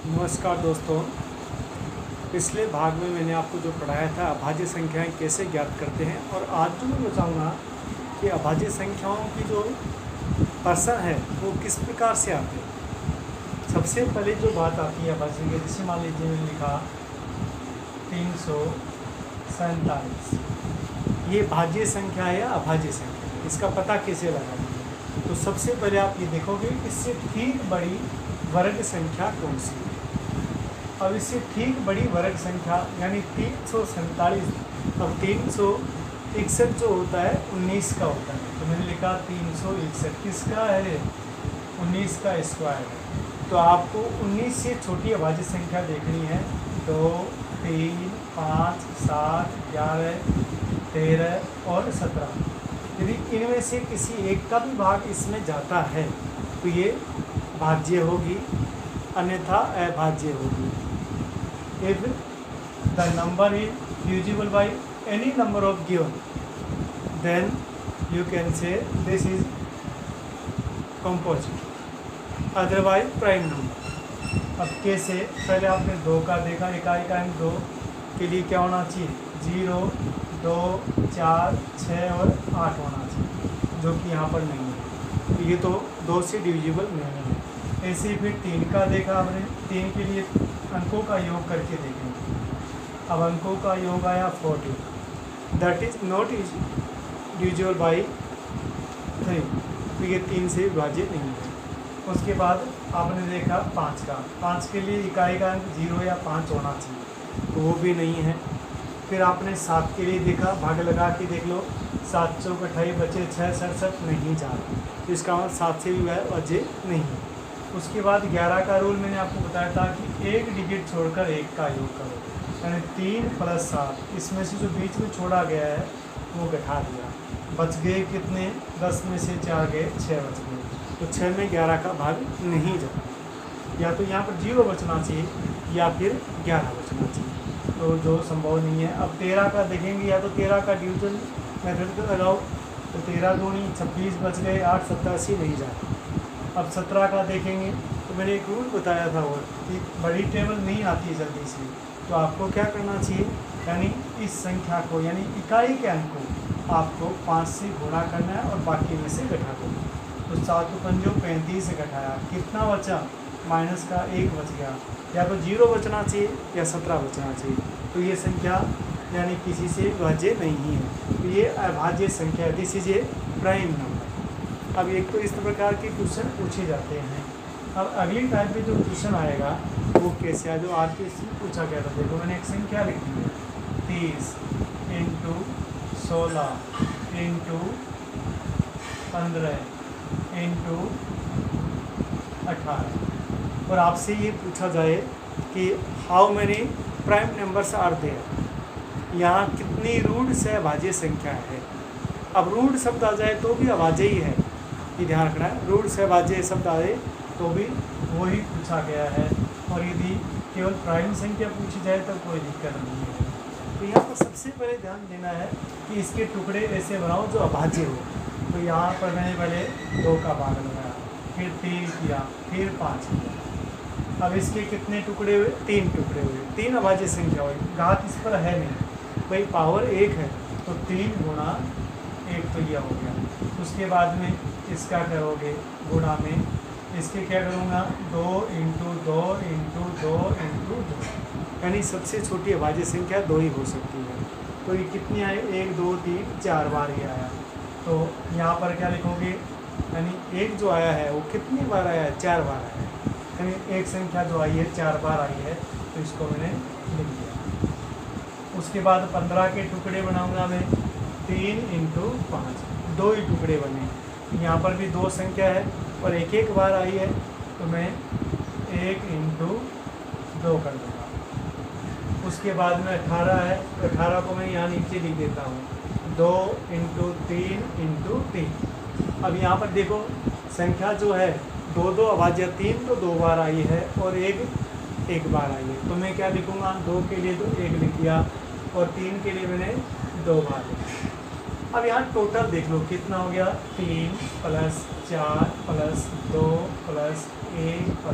नमस्कार दोस्तों। पिछले भाग में मैंने आपको जो पढ़ाया था अभाज्य संख्याएं कैसे ज्ञात करते हैं, और आज जो मैं बताऊंगा कि अभाज्य संख्याओं की जो पर्सन है वो किस प्रकार से आते हैं। सबसे पहले जो बात आती है अभाज्य संख्या, जैसे मान लीजिए मैंने लिखा 347, ये भाज्य संख्या है या अभाज्य संख्या, इसका पता कैसे लगाएंगे। तो सबसे पहले आप ये देखोगे इससे ठीक बड़ी वर्ग संख्या कौन सी है। अब इससे ठीक बड़ी वर्ग संख्या यानी 347, अब 361 जो होता है 19 का होता है, तो मैंने लिखा 361 किसका है, 19 का स्क्वायर है। तो आपको 19 से छोटी अभाज्य संख्या देखनी है। 2, 3, 5, 7, 11, 13 और 17। यदि इनमें से किसी एक का भी भाग इसमें जाता है तो ये भाज्य होगी, अन्यथा अभाज्य होगी। If the number is divisible by any number of given, then you can say this is composite, otherwise prime number। अब कैसे, पहले आपने 2 का देखा, इकाई का 2 के लिए क्या होना चाहिए, 0, 2, 4, 6 और 8 होना चाहिए, जो कि यहाँ पर नहीं है। तो ये तो 2 से डिविजिबल नहीं है। ऐसे ही फिर 3 का देखा आपने, 3 के लिए अंकों का योग करके देखेंगे। अब अंकों का योग आया 40, that is not is divisible by 3, तो ये 3 से विभाज्य नहीं है। उसके बाद आपने देखा 5 का, 5 के लिए इकाई का अंक 0 या 5 होना चाहिए, तो वो भी नहीं है। फिर आपने 7 के लिए देखा, भाग लगा के देख लो, 7 चौक 28 बचे 6, 67 नहीं जा रहा, तो इसका मतलब 7 से भी विभाज्य नहीं है। उसके बाद 11 का रूल मैंने आपको बताया था कि एक डिजिट छोड़कर 1 का योग करो, यानी 3 + 7, इसमें से जो बीच में छोड़ा गया है वो घटा दिया, बच गए कितने, 10 में से 4 गए, 6 बच गए, तो 6 में 11 का भाग नहीं जाता। या तो यहाँ पर 0 बचना चाहिए या फिर 11 बचना चाहिए, तो जो संभव नहीं है। अब 13 का देखेंगे, या तो 13 का डिवीजन मेथड लगाओ, तो 13 दूनी 26 बच गए, 8 87 नहीं जाता। अब 17 का देखेंगे, तो मैंने एक रूल बताया था वो कि बड़ी टेबल नहीं आती जल्दी से, तो आपको क्या करना चाहिए, यानी इस संख्या को यानी इकाई के अंक को आपको 5 से गुणा करना है और बाकी में से घटा देना। तो 7 × 5 = 35 से घटाया, कितना बचा, माइनस का 1 बच गया। या तो 0 बचना चाहिए या 17 बचना चाहिए, तो ये संख्या यानी किसी से विभाज्य नहीं है, तो ये अभाज्य संख्या, this is a prime number. अब एक तो इस प्रकार के क्वेश्चन पूछे जाते हैं। अब अगली टाइप में जो क्वेश्चन आएगा वो कैसे है, जो आज के इसमें पूछा गया था। देखो मैंने एक संख्या लिखी है, 30 × 16 × 15 × 18, और आपसे ये पूछा जाए कि how many prime numbers are there, यहाँ कितनी रूट से अभाज्य संख्या है। अब रूट शब्द आ जाए तो भी अभाज्य ही है, ये ध्यान रखना है। रूट से अभाज्य शब्द आए तो भी वही पूछा गया है, और यदि केवल प्राइम संख्या पूछी जाए तो कोई दिक्कत नहीं है। तो यहाँ पर सबसे पहले ध्यान देना है कि इसके टुकड़े ऐसे बनाओ जो अभाज्य हो। तो यहाँ पर मैंने पहले 2 का भाग लगाया, फिर 3 किया, फिर 5 किया। अब इसके कितने टुकड़े हुए, 3 टुकड़े हुए, 3 अभाज्य संख्या हुई। घात इस पर है नहीं, भाई पावर 1 है, तो 3 × 1 तो यह हो गया। उसके बाद में इसका करोगे गुणा में, इसके क्या करूँगा, 2 × 2 × 2 × 2, यानी सबसे छोटी अभाज्य संख्या 2 ही हो सकती है। तो ये कितनी आई, 1, 2, 3, 4 बार ये आया। तो यहाँ पर क्या लिखोगे, यानी 1 जो आया है वो कितनी बार आया है, 4 बार आया है, यानी एक संख्या जो आई है 4 बार आई है, तो इसको मैंने लिख दिया। उसके बाद 15 के टुकड़े बनाऊँगा मैं, 3 × 5, 2 ही टुकड़े बने। यहाँ पर भी 2 संख्या है और एक बार आई है, तो मैं 1 × 2 कर दूँगा। उसके बाद में 18 है, 18 को मैं यहाँ नीचे लिख देता हूँ, 2 × 3 × 3। अब यहाँ पर देखो संख्या जो है 2 2 अभाज्य, 3 तो 2 बार आई है और 1 बार आई है, तो मैं क्या लिखूँगा, 2 के लिए तो 1 लिख दिया और 3 के लिए मैंने 2 बार लिखा। अब यहाँ टोटल देख लो कितना हो गया, 3 + 4 + 2 + 1 +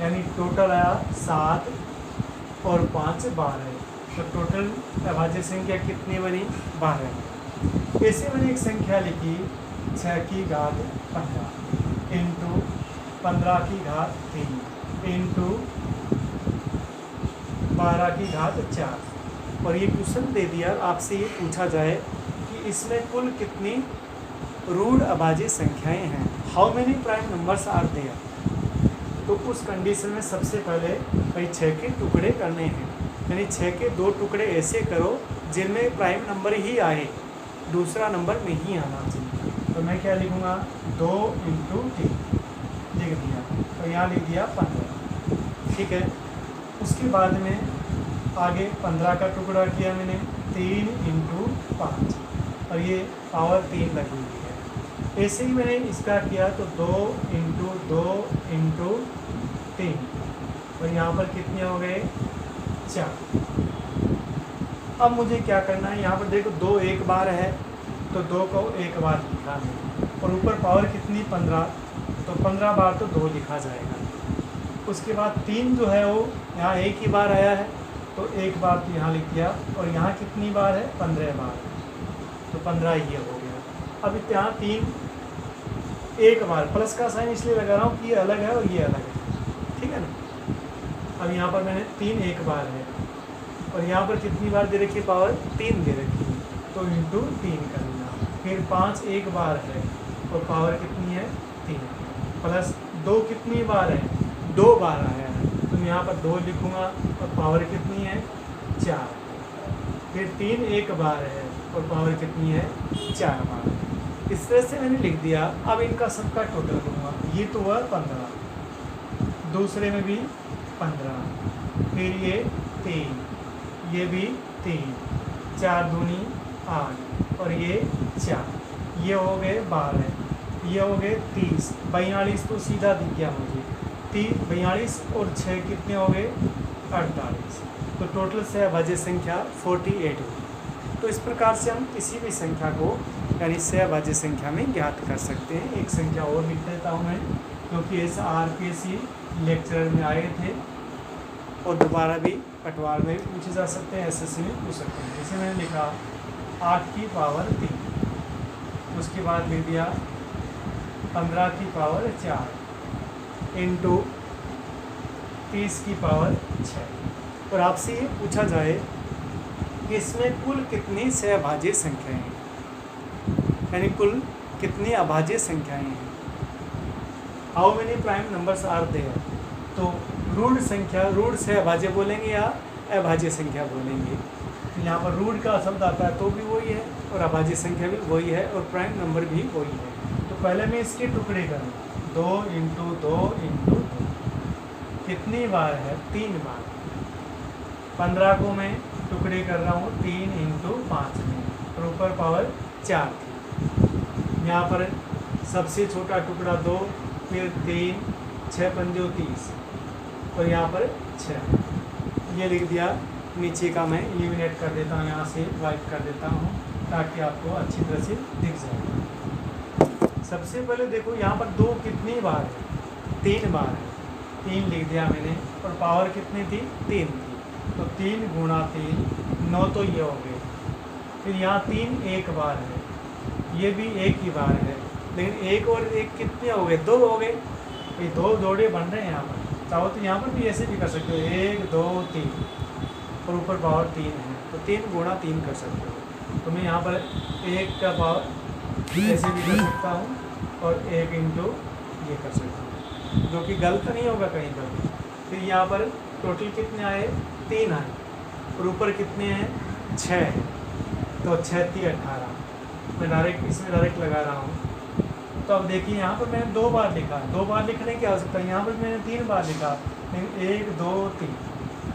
यानी टोटल आया 7 और 5 12। तो टोटल अभाज्य संख्या कितनी बनी? 12। ऐसे मैंने एक संख्या लिखी 6 की घात 15 इंटू 15 की घात 3 इंटू 12 की घात 4। और ये क्वेश्चन दे दिया, आपसे ये पूछा जाए कि इसमें कुल कितनी रूढ़ अभाज्य संख्याएं हैं, how many prime numbers are there. तो उस कंडीशन में सबसे पहले भाई 6 के टुकड़े करने हैं, यानी 6 के 2 टुकड़े ऐसे करो जिनमें प्राइम नंबर ही आए, दूसरा नंबर नहीं आना चाहिए। तो मैं क्या लिखूँगा? 2 इंटू 3 लिख दिया, तो यहाँ लिख दिया 15। ठीक है। उसके बाद में आगे 15 का टुकड़ा किया मैंने 3 इंटू 5 और ये पावर 3 लगी हुई है। ऐसे ही मैंने इसका किया तो 2 इंटू 2 इंटू 3 और यहाँ पर कितने हो गए? 4। अब मुझे क्या करना है? यहाँ पर देखो 2 एक बार है तो 2 को एक बार लिखा है और ऊपर पावर कितनी? 15, तो 15 बार तो 2 लिखा जाएगा। उसके बाद 3 जो है वो यहाँ एक ही बार आया है तो एक बार तो यहाँ लिख दिया और यहाँ कितनी बार है? 15 बार, तो 15 ये हो गया। अब यहाँ 3 एक बार, प्लस का साइन इसलिए लगा रहा हूँ कि ये अलग है और ये अलग है, ठीक है ना। अब यहाँ पर मैंने 3 एक बार है और यहाँ पर कितनी बार दे रखी है? पावर 3 दे रखी है, तो इंटू 3 कर देना। फिर 5 एक बार है और पावर कितनी है? 3 प्लस 2 कितनी बार है? 2 बार आया है, तो यहाँ पर 2 लिखूँगा और पावर कितनी है? 4। फिर 3 एक बार है और पावर कितनी है? 4 बार। इस तरह से मैंने लिख दिया। अब इनका सबका टोटल करूँगा। ये तो हुआ 15, दूसरे में भी 15, फिर ये 3, ये भी 3, 4 दूनी 8 और ये 4, ये हो गए 12, ये हो गए 30, 42 तो सीधा दिख गया मुझे। 42 और 6 कितने हो गए? 48। तो टोटल से अभाज्य संख्या 48 हुई। तो इस प्रकार से हम किसी भी संख्या को यानी से अभाज्य संख्या में ज्ञात कर सकते हैं। एक संख्या और लिख देता हूँ मैं, क्योंकि ऐसा आरपीएससी लेक्चर में आए थे और दोबारा भी पटवार में भी पूछे जा सकते हैं, एसएससी में पूछ सकते हैं। जैसे मैंने लिखा 8 की पावर 3, उसके बाद लिख दिया 15 की पावर 4 इंटू 30 की पावर 6। और आपसे ये पूछा जाए कि इसमें कुल कितनी सहभाज्य संख्याएं हैं, यानी कुल कितनी अभाज्य संख्याएं हैं, how many prime numbers are there. तो रूढ़ संख्या, रूढ़ से अभाज्य बोलेंगे या अभाज्य संख्या बोलेंगे। तो यहाँ पर रूढ़ का शब्द आता है तो भी वही है और अभाज्य संख्या भी वही है और प्राइम नंबर भी वही है। तो पहले मैं इसके टुकड़े करूँ, 2 इंटू 2 इंटू 2 कितनी बार है? 3 बार। 15 को मैं टुकड़े कर रहा हूँ 3 इंटू 5 में और ऊपर पावर 4 थी। यहाँ पर सबसे छोटा टुकड़ा 2, फिर 3, 6 पंजो 30 और यहाँ पर 6, ये लिख दिया। नीचे का मैं इलिमिनेट कर देता हूँ, यहाँ से वाइप कर देता हूँ ताकि आपको अच्छी तरह से दिख जाए। सबसे पहले देखो यहाँ पर 2 कितनी बार है? 3 बार है, 3 लिख दिया मैंने और पावर कितनी थी? 3 थी, तो 3 गुणा 3 9, तो ये हो गए। फिर यहाँ 3 एक बार है, ये भी एक ही बार है, लेकिन 1 और 1 कितने हो गए? 2 हो गए। ये 2 जोड़े बन रहे हैं यहाँ पर। चाहो तो यहाँ पर भी ऐसे भी कर सकते हो, 1 2 3 और ऊपर पावर 3 है, तो 3 गुणा 3 कर सकते हो। तो मैं यहाँ पर 1 का पावर ऐसे भी कर सकता हूँ और 1 इंटू ये कर सकता हूँ, जो कि गलत नहीं होगा कहीं पर भी। फिर यहाँ पर टोटल कितने आए? 3 आए और ऊपर कितने हैं? 6 है, तो 6 3 18। मैं डायरेक्ट इसमें डायरेक्ट लगा रहा हूँ। तो अब देखिए यहाँ पर मैंने 2 बार लिखा, 2 बार लिखने की आवश्यकता है। यहाँ पर मैंने 3 बार लिखा, लेकिन 1 2 3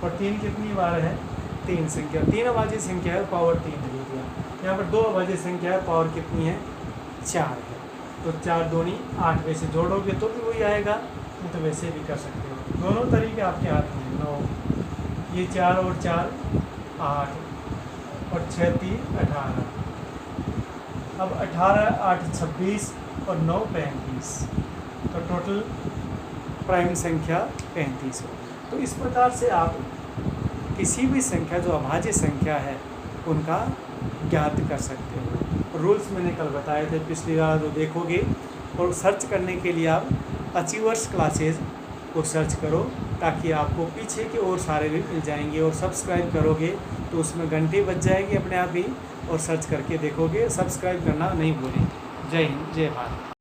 और 3 कितनी बार है? 3 संख्या, 3 अभाज्य संख्या है, पावर 3 लिख दिया। यहाँ पर 2 अभाज्य संख्या है, पावर कितनी है? 4 है, तो 4 दूनी 8, वैसे जोड़ोगे तो भी वही आएगा, नहीं तो वैसे भी कर सकते हो। दोनों तरीके आपके हाथ में। 9, ये 4 और 4 8 और 6 3 18। अब 18 8 26 और 9 35, तो टोटल प्राइम संख्या 35 हो। तो इस प्रकार से आप किसी भी संख्या जो अभाज्य संख्या है उनका ज्ञात कर सकते हो। रूल्स मैंने कल बताए थे, पिछली बार जो देखोगे। और सर्च करने के लिए आप अचीवर्स क्लासेज को सर्च करो, ताकि आपको पीछे के और सारे भी मिल जाएंगे। और सब्सक्राइब करोगे तो उसमें घंटी बज जाएगी अपने आप ही, और सर्च करके देखोगे। सब्सक्राइब करना नहीं भूलें। जय हिंद, जय भारत।